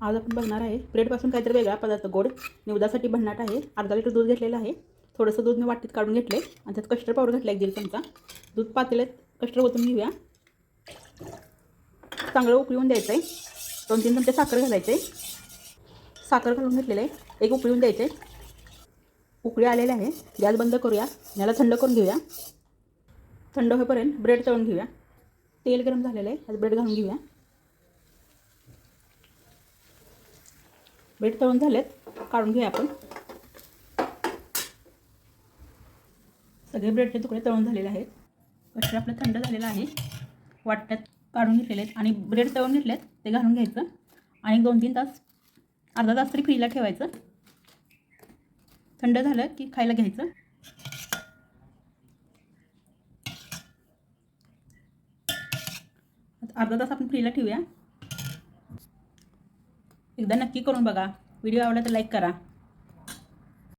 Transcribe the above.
आज आपण बघणार आहे ब्रेडपासून काहीतरी वेगळा पदार्थ गोड निवदासाठी भन्नाट आहे. अर्धा लिटर दूध घेतलेलं आहे. थोडंसं दूध मी वाटीत काढून घेतले आणि त्यात कस्टर्ड पावडर घातला 1 चमचा. दूध पातेल्यात कस्टर्ड ओतून घेऊया. चांगलं उकळून द्यायचं आहे. 2-3 चमचे साखर घालायचे. साखर घालून घेतलेले एक उकळून द्यायचे. उकळी आलेले आहे. गॅस बंद करूया. याला थंड करून घेऊया. थंड होईपर्यंत ब्रेड तळून घेऊया. तेल गरम झालेलं आहे. यात ब्रेड घालून घेऊया. ब्रेड तळून झालेत, काढून घेऊया आपण. सगळे ब्रेडचे तुकडे तळून झालेले आहेत. कस्टर्ड आपलं थंड झालेलं आहे. वाट्यात काढून घेतलेले आहेत आणि ब्रेड तळून घेतलेत ते घालून घ्यायचं आणि 2-3 तास अर्धा तास तरी फ्रीजला ठेवायचं. थंड झालं की खायला घ्यायचं. अर्धा तास आपण फ्रीजला ठेवूया. एकदा नक्की करून बघा. व्हिडिओ आवडला तर लाईक करा.